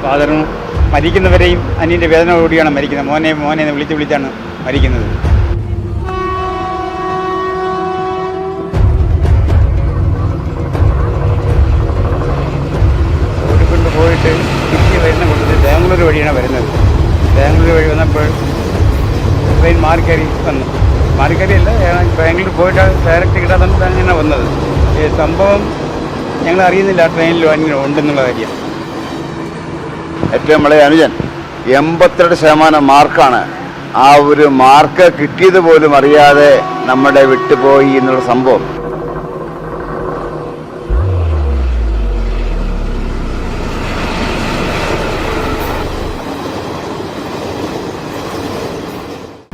ഫാദറും മരിക്കുന്നവരെയും അനിയൻ്റെ വേദനയോടുകൂടിയാണ് മരിക്കുന്നത്. മോനെ മോനെ എന്ന് വിളിച്ചാണ് മരിക്കുന്നത്. ഓടിക്കൊണ്ട് പോയിട്ട് തിരിച്ച് വരുന്ന കൂട്ടത്തിൽ ബാംഗ്ലൂർ വഴിയാണ് വരുന്നത്. ബാംഗ്ലൂർ വഴി വന്നപ്പോൾ ട്രെയിൻ മാറിക്കയറി വന്നു. മാറിക്കയറിയല്ല, ബാംഗ്ലൂർ പോയിട്ട് ഡയറക്റ്റ് കിട്ടാത്തത് അങ്ങനെ വന്നത്. ഈ സംഭവം ഞങ്ങൾ അറിയുന്നില്ല ട്രെയിനിൽ അങ്ങനെ ഉണ്ടെന്നുള്ള കാര്യം. ഏറ്റവും വളരെ അനുജൻ 82% മാർക്കാണ്. ആ ഒരു മാർക്ക് കിട്ടിയത് പോലും അറിയാതെ നമ്മുടെ വിട്ടുപോയി എന്നുള്ള സംഭവം.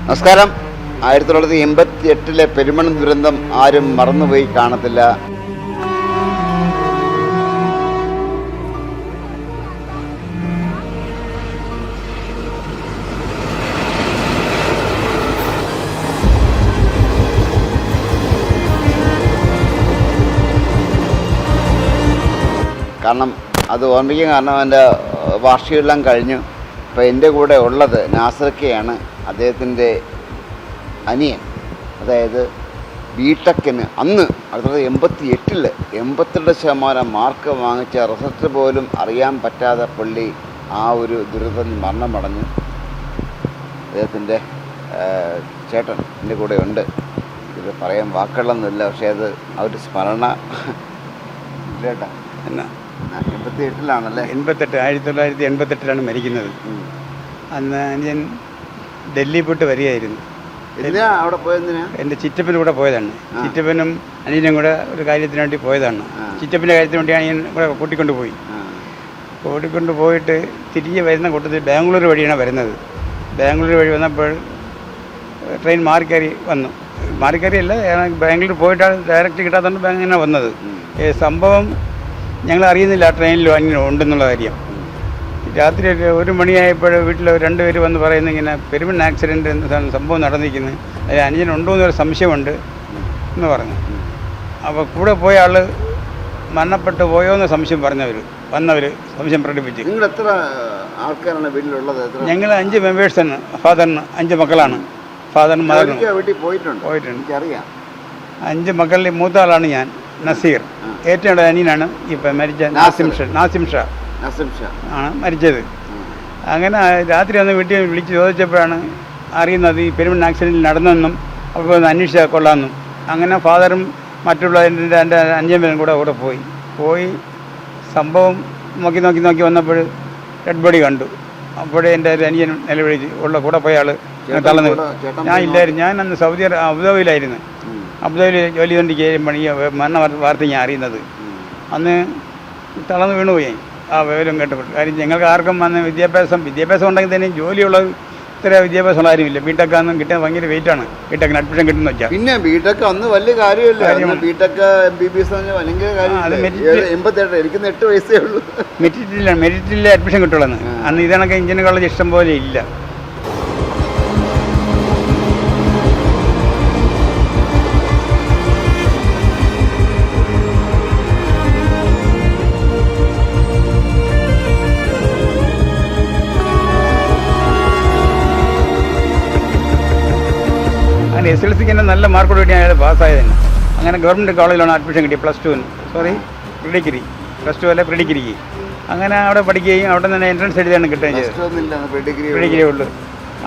നമസ്കാരം. 1988 പെരുമൺ ദുരന്തം ആരും മറന്നുപോയി കാണത്തില്ല. കാരണം അത് ഓർമ്മിക്കാൻ കാരണം എൻ്റെ വാർഷികമെല്ലാം കഴിഞ്ഞു. ഇപ്പോൾ എൻ്റെ കൂടെ ഉള്ളത് നാസർക്കയാണ്, അദ്ദേഹത്തിൻ്റെ അനിയൻ. അതായത് ബിടെക്കിന് അന്ന് 1988 82% മാർക്ക് വാങ്ങിച്ച റിസൾട്ട് പോലും അറിയാൻ പറ്റാതെ പുള്ളി ആ ഒരു ദുരിതത്തിൽ മരണമടഞ്ഞു. അദ്ദേഹത്തിൻ്റെ ചേട്ടൻ എൻ്റെ കൂടെ ഉണ്ട്. ഇത് പറയാൻ വാക്കുകളൊന്നുമില്ല, പക്ഷേ അത് ആ ഒരു സ്മരണ ഇല്ലേട്ടാ. എന്നാ 88-ലാണല്ലേ? 1988 മരിക്കുന്നത്. അന്ന് ഞാൻ ഡൽഹി പോയിട്ട് വരികയായിരുന്നു. അവിടെ പോയതിനാ? എൻ്റെ ചിറ്റപ്പൻ്റെ കൂടെ പോയതാണ്. ചിറ്റപ്പനും അനിയനും കൂടെ ഒരു കാര്യത്തിന് വേണ്ടി പോയതാണ്. ചിറ്റപ്പൻ്റെ കാര്യത്തിന് വേണ്ടി അനിയൻ കൂടെ കൂട്ടിക്കൊണ്ട് പോയിട്ട് തിരികെ വരുന്ന കൂട്ടത്തിൽ ബാംഗ്ലൂർ വഴിയാണ് വരുന്നത്. ബാംഗ്ലൂർ വഴി വന്നപ്പോൾ ട്രെയിൻ മാറിക്കയറി വന്നു. മാറിക്കയറിയല്ല, ബാംഗ്ലൂർ പോയിട്ട് ഡയറക്റ്റ് കിട്ടാത്തതുകൊണ്ട് അങ്ങനെ വന്നത്. ഈ സംഭവം ഞങ്ങൾ അറിയുന്നില്ല ട്രെയിനിൽ അങ്ങനെ ഉണ്ടെന്നുള്ള കാര്യം. രാത്രി 1 മണിയായപ്പോൾ വീട്ടിൽ 2 പേര് വന്ന് പറയുന്നത് ഇങ്ങനെ പെരുമൺ ആക്സിഡൻറ്റ് എന്ന സംഭവം നടന്നിരിക്കുന്നത്, അതിൽ അനിയനുണ്ടോ എന്നൊരു സംശയമുണ്ട് എന്ന് പറഞ്ഞു. അപ്പോൾ കൂടെ പോയ ആൾ മരണപ്പെട്ടു പോയോ എന്ന് സംശയം വന്നവർ സംശയം പ്രകടിപ്പിച്ച്. നിങ്ങൾ എത്ര ആൾക്കാരാണ് വീട്ടിലുള്ളത്? ഞങ്ങൾ 5 മെമ്പേഴ്സാണ്. ഫാദറിന് 5 മക്കളാണ്. ഫാദറിന് മദറിനും പോയിട്ടുണ്ട്. എനിക്കറിയാം. 5 മക്കളിൽ മൂത്ത ആളാണ് ഞാൻ, നസീർ. ഏറ്റവും ഇളയ അനിയനാണ് ഇപ്പം മരിച്ച നാസിം ഷാ ആണ് മരിച്ചത്. അങ്ങനെ രാത്രി ഒന്ന് വീട്ടിൽ വിളിച്ച് ചോദിച്ചപ്പോഴാണ് അറിയുന്നത് ഈ പെരുമൺ ആക്സിഡൻറ്റിൽ നടന്നെന്നും അപ്പോൾ ഒന്ന് അന്വേഷിച്ചാൽ കൊള്ളാമെന്നും. അങ്ങനെ ഫാദറും മറ്റുള്ള എൻ്റെ 5 പേരും കൂടെ പോയി സംഭവം നോക്കി വന്നപ്പോൾ ഡെഡ് ബോഡി കണ്ടു. അപ്പോഴേ എൻ്റെ ഒരു അനിയൻ നിലവിളിച്ച് കൂടെ പോയ ആൾ തളർന്നു. ഞാൻ ഇല്ലായിരുന്നു. ഞാൻ അന്ന് അബുദാബിയിലായിരുന്നു. അബുദാബിയിൽ ജോലി ചെയ്തുകൊണ്ടിരിക്കുക മരണ വാർത്ത ഞാൻ അറിയുന്നത്. അന്ന് തളർന്ന് വീണുപോയി ആ വിവരം കേട്ടപ്പോൾ. കാര്യം ഞങ്ങൾക്ക് ആർക്കും അന്ന് വിദ്യാഭ്യാസം ഉണ്ടെങ്കിൽ തന്നെ ജോലിയുള്ളത് ഇത്ര വിദ്യാഭ്യാസമുള്ള ആരുമില്ല. ബിടെക്കാന്നും കിട്ടാൻ ഭയങ്കര വെയിറ്റാണ്. ബിടെക്കിന് അഡ്മിഷൻ കിട്ടുന്ന വെച്ചാൽ പിന്നെ ബിടെക് അന്ന് വലിയ കാര്യമല്ല. ബിടെക് MBBS ഭയങ്കര കാര്യം. എനിക്ക് 8 വയസ്സേ ഉള്ളൂ. മെറിറ്റിൽ അഡ്മിഷൻ കിട്ടുള്ളൂ. അന്ന് ഇതണക്കെ എഞ്ചിനീയറിംഗ് കോളേജ് ഇഷ്ടം പോലെ ഇല്ല. SLCക്ക് തന്നെ നല്ല മാർക്കോട് വേണ്ടി അയാൾ പാസ്സായത് തന്നെ. അങ്ങനെ ഗവൺമെൻറ് കോളേജിലാണ് അഡ്മിഷൻ കിട്ടി. +2 +2 അല്ല പ്രിഡിഗ്രിക്ക്. അങ്ങനെ അവിടെ പഠിക്കുകയും അവിടെ തന്നെ എൻട്രൻസ് എഴുതിയാണ് കിട്ടുകയും ചെയ്തത്. പ്രിഡിഗ്രി ഉള്ളൂ.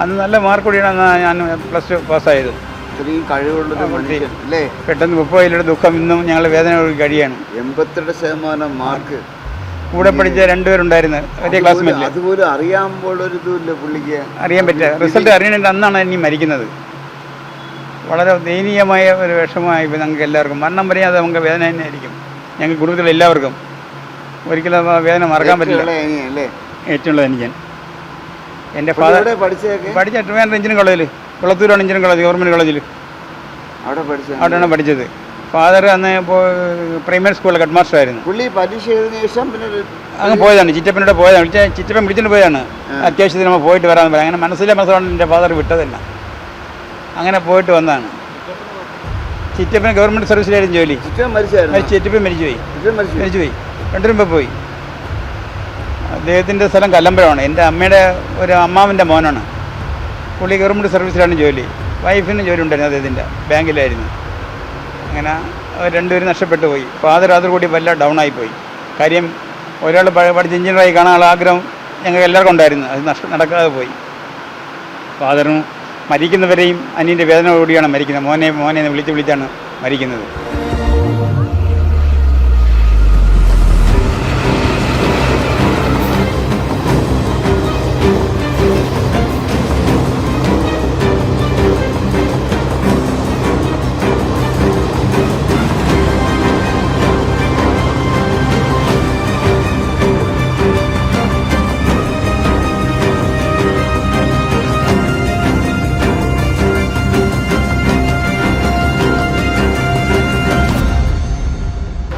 അന്ന് നല്ല മാർക്കോടെയാണ് ഞാൻ +2 പാസ്സായത്. പെട്ടെന്ന് 30 ദുഃഖം ഇന്നും ഞങ്ങൾ വേദന കഴിയാണ്. 82% മാർക്ക്. കൂടെ പഠിച്ച 2 പേരുണ്ടായിരുന്നു ഒരേ ക്ലാസ്മേറ്റിൽ. അതുപോലും അറിയാൻ പറ്റില്ല. റിസൾട്ട് അറിയണേണ്ട അന്നാണ് ഇനി മരിക്കുന്നത്. വളരെ ദയനീയമായ ഒരു വിഷമമായി ഞങ്ങൾക്ക് എല്ലാവർക്കും. മരണം വരെ അത് നമുക്ക് വേദന തന്നെ ആയിരിക്കും. ഞങ്ങൾ കുടുംബത്തിലെ എല്ലാവർക്കും ഒരിക്കലും വേദന മറക്കാൻ പറ്റില്ല. ഏറ്റവും ഉള്ളത് എനിക്ക് എൻ്റെ ഫാദർ പഠിച്ച ട്രിവാൻഡ്രം എഞ്ചിനീയറിംഗ് കോളേജിൽ, കുളത്തൂരാണ് എഞ്ചിനീയറിംഗ് കോളേജ്, ഗവൺമെൻറ് കോളേജിൽ. അവിടെയാണ് പഠിച്ചത്. ഫാദർ അന്ന് ഇപ്പോൾ പ്രൈമറി സ്കൂളിൽ ഹെഡ് മാസ്റ്റർ ആയിരുന്നു. അങ്ങ് പോയതാണ്, ചിറ്റപ്പനോട് പോയതാണ്. ചിറ്റപ്പൻ വിളിച്ചിട്ട് പോയതാണ്. അത്യാവശ്യത്തിന് നമ്മൾ പോയിട്ട് വരാമെന്ന് പറയാം. അങ്ങനെ മനസ്സിലാണ് എൻ്റെ ഫാദർ വിട്ടതല്ല. അങ്ങനെ പോയിട്ട് വന്നതാണ്. ചിറ്റപ്പൻ ഗവൺമെൻറ് സർവീസിലായിരുന്നു ജോലി. ചിറ്റപ്പൻ മരിച്ചുപോയി. രണ്ടുപേരും പോയി. അദ്ദേഹത്തിൻ്റെ സ്ഥലം കല്ലമ്പലമാണ്. എൻ്റെ അമ്മയുടെ ഒരു അമ്മാവൻ്റെ മോനാണ്. പുള്ളി ഗവൺമെൻറ് സർവീസിലാണ് ജോലി. വൈഫിന് ജോലി ഉണ്ടായിരുന്നു അദ്ദേഹത്തിൻ്റെ, ബാങ്കിലായിരുന്നു. അങ്ങനെ അവർ രണ്ടുപേരും നഷ്ടപ്പെട്ടു പോയി. ഫാദർ അതോടുകൂടി വല്ല ഡൗൺ ആയിപ്പോയി. കാര്യം ഒരാൾ പഠിച്ച് എഞ്ചിനീയറായി കാണാനുള്ള ആഗ്രഹം ഞങ്ങൾക്ക് എല്ലാവർക്കും ഉണ്ടായിരുന്നു. അത് നടക്കാതെ പോയി. ഫാദറും മരിക്കുന്നവരെയും അനിയൻ്റെ വേദനയോടുകൂടിയാണ് മരിക്കുന്നത്. മോനെ എന്ന് വിളിച്ചാണ് മരിക്കുന്നത്.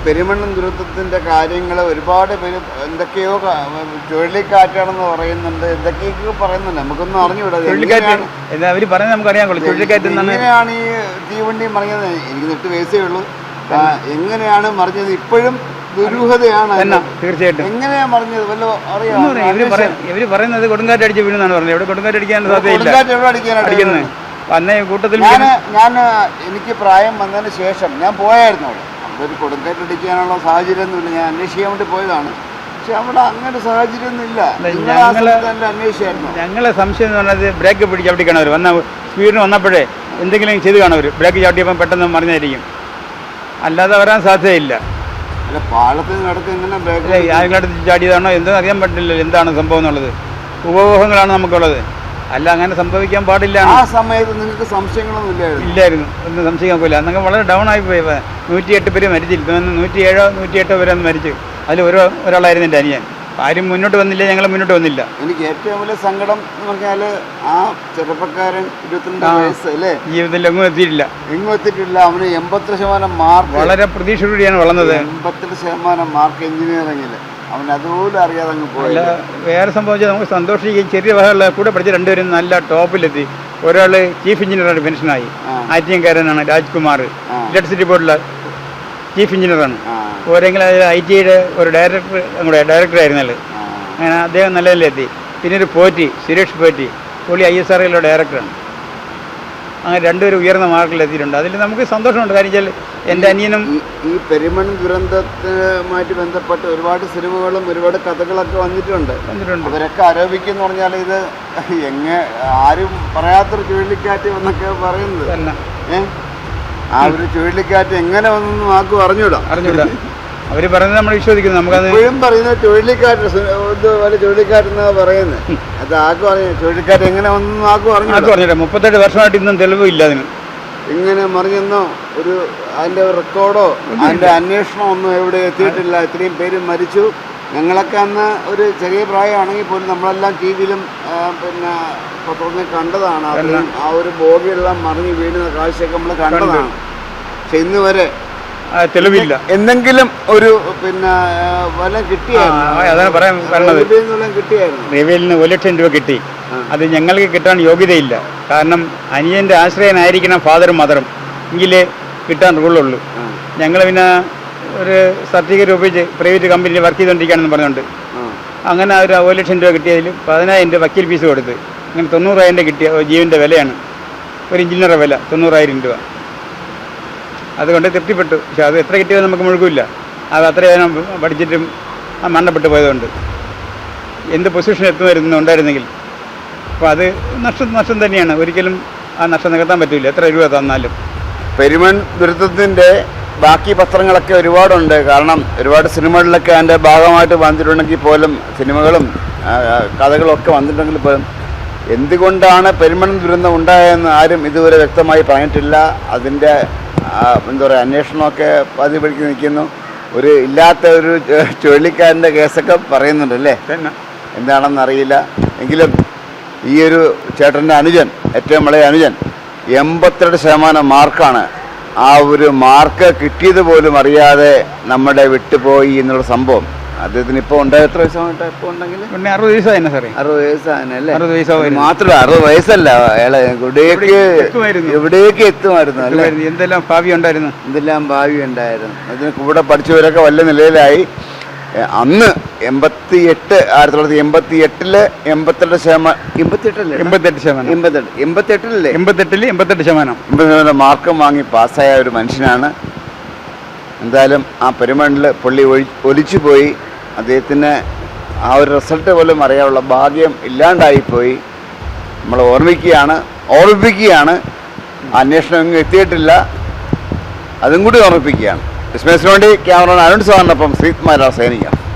പെരുമണ്ണൻ ദുരന്തത്തിൻ്റെ കാര്യങ്ങൾ ഒരുപാട് പേര് എന്തൊക്കെയോ ചുഴലിക്കാറ്റാണെന്ന് പറയുന്നുണ്ട്, എന്തൊക്കെയൊക്കെ പറയുന്നുണ്ട്. നമുക്കൊന്നും അറിഞ്ഞുകൂടാ അവർ പറയുന്നത് നമുക്കറിയാൻ കൊള്ളു. എങ്ങനെയാണ് ഈ തീവണ്ടി മറിഞ്ഞത്? എനിക്ക് 8 വയസ്സേ ഉള്ളൂ. എങ്ങനെയാണ് മറിഞ്ഞത്? ഇപ്പോഴും ദുരൂഹതയാണ്. തീർച്ചയായിട്ടും എങ്ങനെയാ മറിഞ്ഞത് വല്ല അറിയാം? ഇവര് പറയുന്നത് കൊടുങ്കാറ്റ് അടിച്ച് വീണെന്നാണ് പറഞ്ഞത്. ഇവിടെ കൊടുങ്കാറ്റ് അടിക്കാൻ സാധ്യതയില്ല. അടിക്കുന്നത് അന്നേ കൂട്ടത്തിൽ ഞാൻ എനിക്ക് പ്രായം വന്നതിന് ശേഷം ഞാൻ പോയായിരുന്നു അവിടെ. ഒരു കൊടുങ്കാറ്റടിക്കാനുള്ള സാഹചര്യമൊന്നുമില്ല. ഞാൻ അന്വേഷിക്കാൻ വേണ്ടി പോയതാണ്. പക്ഷെ അവിടെ അങ്ങനെ സാഹചര്യമൊന്നുമില്ല. അന്വേഷിച്ചായിരുന്നു. ഞങ്ങളെ സംശയം എന്ന് പറഞ്ഞത് ബ്രേക്ക് പിടിച്ച് ചവിട്ടി കാണവർ വന്ന സ്പീഡിന് വന്നപ്പോഴേ എന്തെങ്കിലും ചെയ്ത് കാണവർ. ബ്രേക്ക് ചവിട്ടിയപ്പം പെട്ടെന്ന് മറിഞ്ഞായിരിക്കും, അല്ലാതെ വരാൻ സാധ്യതയില്ല. അല്ല, പാളത്തിന് നടക്ക് എങ്ങനെ ബ്രേക്ക് ആരെങ്കിലും ചാടിയതാണോ എന്തോ അറിയാൻ പറ്റില്ലല്ലോ എന്താണ് സംഭവം എന്നുള്ളത്. ഉപഭോഗങ്ങളാണ് നമുക്കുള്ളത്. അല്ല, അങ്ങനെ സംഭവിക്കാൻ പാടില്ല. ആ സമയത്ത് നിങ്ങൾക്ക് സംശയങ്ങളൊന്നും ഇല്ലായിരുന്നു. ഒന്നും സംശയിക്കാൻ പോയില്ല. അന്നൊക്കെ വളരെ ഡൗൺ ആയി പോയി. 108 പേര് മരിച്ചില്ല. 107-108 പേരൊന്നും മരിച്ചു. അതിൽ ഒരാളായിരുന്നു എൻ്റെ അനിയൻ. ആരും മുന്നോട്ട് വന്നില്ല, ഞങ്ങൾ മുന്നോട്ട് വന്നില്ല. എനിക്ക് ഏറ്റവും വലിയ സങ്കടം എന്ന് പറഞ്ഞാൽ ആ ചെറുപ്പക്കാരൻ 22 വയസ്സ് അല്ലേ, ജീവിതത്തിൽ എങ്ങും എത്തിയിട്ടില്ല. അവന് 80% മാർക്ക്. വളരെ പ്രതീക്ഷയോടെയാണ് വളർന്നത്. 80% മാർക്ക് എഞ്ചിനീയറിംഗിൽ. അവൻ അതുപോലും അറിയാതെ അങ്ങ് പോയില്ല. വേറെ സംഭവിച്ചാൽ നമുക്ക് സന്തോഷിക്കുകയും ചെറിയ വകയുള്ള കൂടെ പഠിച്ച രണ്ടുപേരും നല്ല ടോപ്പിലെത്തി. ഒരാൾ ചീഫ് എഞ്ചിനീയറായിട്ട് പെൻഷനായി. ആറ്റിയംകാരനാണ് രാജ്കുമാർ, ഇലക്ട്രിസിറ്റി ബോർഡിലെ ചീഫ് എഞ്ചിനീയറാണ്. ഓരെങ്കിലും IT-യുടെ ഒരു ഡയറക്ടറായിരുന്നല്ലോ. അങ്ങനെ അദ്ദേഹം നല്ല നിലയിലെത്തി. പിന്നെ ഒരു പോറ്റി, സുരേഷ് പോറ്റി, പുള്ളി ISRO ഡയറക്ടറാണ്. അങ്ങനെ രണ്ടുപേരും ഉയർന്ന മാർക്കിലെത്തിയിട്ടുണ്ട്. അതിൽ നമുക്ക് സന്തോഷമുണ്ട്. കാര്യം വെച്ചാൽ എൻ്റെ അനിയനും ഈ പെരുമണ്ണൻ ദുരന്തവുമായിട്ട് ബന്ധപ്പെട്ട് ഒരുപാട് സിനിമകളും ഒരുപാട് കഥകളൊക്കെ വന്നിട്ടുണ്ട്. അവരൊക്കെ ആരോപിക്കുന്ന പറഞ്ഞാൽ ഇത് ആരും പറയാത്തൊരു ചുഴലിക്കാറ്റ് എന്നൊക്കെ പറയുന്നത്. ആ ഒരു ചുഴലിക്കാറ്റ് എങ്ങനെ വന്നൊന്നും ആർക്കും അറിഞ്ഞൂടാ. അവർ പറയുന്നത് നമ്മൾ വിശ്വസിക്കുന്നു. നമുക്കത് ഇപ്പോഴും പറയുന്നത് ചുഴലിക്കാറ്റ് ചുഴലിക്കാറ്റെന്നാ പറയുന്നത്. അത് ആർക്കും അറിയാം. ചുഴലിക്കാറ്റ് എങ്ങനെ വന്നൊന്നും ആർക്കും അറിഞ്ഞൂടാ. 38 വർഷമായിട്ട് ഇന്നും തെളിവില്ല അതിന്. ഇങ്ങനെ മറിഞ്ഞെന്നോ അതിൻ്റെ റെക്കോർഡോ അതിൻ്റെ അന്വേഷണം ഒന്നും എവിടെ എത്തിയിട്ടില്ല. ഇത്രയും പേര് മരിച്ചു. ഞങ്ങളൊക്കെ അന്ന് ഒരു ചെറിയ പ്രായമാണെങ്കിൽ പോലും നമ്മളെല്ലാം TV-യിലും പിന്നെ പത്രത്തിൽ കണ്ടതാണ്. ആ ഒരു ബോഗിയെല്ലാം മറിഞ്ഞ് വീഴുന്ന കാഴ്ചയൊക്കെ നമ്മൾ കണ്ടതാണ്. പക്ഷെ ഇന്ന് വരെ തെളിവില്ല. എന്തെങ്കിലും ഒരു പിന്നെ വല്ലതും കിട്ടിയായിരുന്നു. റെയിൽവേയിൽ 1 ലക്ഷം രൂപ കിട്ടി. അത് ഞങ്ങൾക്ക് കിട്ടാൻ യോഗ്യതയില്ല. കാരണം അനിയൻ്റെ ആശ്രയനായിരിക്കണം ഫാദറും മദറും, എങ്കിലേ കിട്ടാൻ റൂളുള്ളൂ. ഞങ്ങൾ പിന്നെ ഒരു സർട്ടിഫിക്കറ്റ് ഒപ്പിച്ച് പ്രൈവറ്റ് കമ്പനിയിൽ വർക്ക് ചെയ്തുകൊണ്ടിരിക്കുകയാണെന്ന് പറഞ്ഞുകൊണ്ട് അങ്ങനെ ഒരു 1 ലക്ഷം രൂപ കിട്ടിയതിൽ 10,000 രൂപ വക്കീൽ ഫീസ് കൊടുത്ത് അങ്ങനെ 90,000 കിട്ടിയ ജീവൻ്റെ വിലയാണ്. ഒരു എഞ്ചിനീയറുടെ വില 90,000 രൂപ. അതുകൊണ്ട് തൃപ്തിപ്പെട്ടു. പക്ഷെ അത് എത്ര കിട്ടിയത് നമുക്ക് മുഴുകില്ല. അത് അത്രയും പഠിച്ചിട്ടും മരണപ്പെട്ടു പോയതുകൊണ്ട് എന്ത് പൊസിഷൻ എത്തുമായിരുന്നു ഉണ്ടായിരുന്നെങ്കിൽ. അപ്പോൾ അത് നഷ്ടം തന്നെയാണ്. ഒരിക്കലും ആ നഷ്ടം നികത്താൻ പറ്റില്ല എത്ര രൂപ തന്നാലും. പെരുമൺ ദുരന്തത്തിൻ്റെ ബാക്കി പത്രങ്ങളൊക്കെ ഒരുപാടുണ്ട്. കാരണം ഒരുപാട് സിനിമകളിലൊക്കെ അതിൻ്റെ ഭാഗമായിട്ട് വന്നിട്ടുണ്ടെങ്കിൽ പോലും, സിനിമകളും കഥകളും ഒക്കെ വന്നിട്ടുണ്ടെങ്കിൽ പോലും എന്തുകൊണ്ടാണ് പെരുമൺ ദുരന്തം ഉണ്ടായതെന്ന് ആരും ഇതുവരെ വ്യക്തമായി പറഞ്ഞിട്ടില്ല. അതിൻ്റെ എന്താ പറയുക, അന്വേഷണമൊക്കെ പതിപിടിക്ക് നിൽക്കുന്നു. ഒരു ഇല്ലാത്ത ഒരു ചുഴലിക്കാരൻ്റെ കേസൊക്കെ പറയുന്നുണ്ട് അല്ലേ, എന്താണെന്ന് അറിയില്ല. എങ്കിലും ഈ ഒരു ചേട്ടൻ്റെ അനുജൻ, ഏറ്റവും ഇളയ അനുജൻ, 82% മാർക്കാണ്. ആ ഒരു മാർക്ക് കിട്ടിയത് പോലും അറിയാതെ നമ്മുടെ വിട്ടുപോയി എന്നുള്ള സംഭവം അദ്ദേഹത്തിന് ഇപ്പോൾ ഉണ്ടായ എത്ര വയസ്സായിട്ട് ഇപ്പോൾ ഉണ്ടെങ്കിൽ 60 വയസ്സായിരുന്നു സാറേ. 60 വയസ്സായല്ലേ? 60 വയസ്സാവും. മാത്രമല്ല 60 വയസ്സല്ല, അയാളെ എവിടേക്ക് എത്തുമായിരുന്നു അല്ലേ? എന്തെല്ലാം ഭാവി ഉണ്ടായിരുന്നു. അതിന് കൂടെ പഠിച്ചവരൊക്കെ വല്ല നിലയിലായി. അന്ന് 88 1988 88% മാർക്കും വാങ്ങി പാസ്സായ ഒരു മനുഷ്യനാണ്. എന്തായാലും ആ പെരുമണ്ണിൽ പുള്ളി ഒലിച്ചു പോയി. അദ്ദേഹത്തിന് ആ ഒരു റിസൾട്ട് പോലും അറിയാനുള്ള ഭാഗ്യം ഇല്ലാണ്ടായിപ്പോയി. നമ്മൾ ഓർമ്മിപ്പിക്കുകയാണ്. അന്വേഷണം എങ്ങും എത്തിയിട്ടില്ല, അതും കൂടി ഓർമ്മിപ്പിക്കുകയാണ്. വിസ്മയസിന് വേണ്ടി ക്യാമറമാൻ അരുൺ സാറിനൊപ്പം ശ്രീകുമാർ സൈനിക.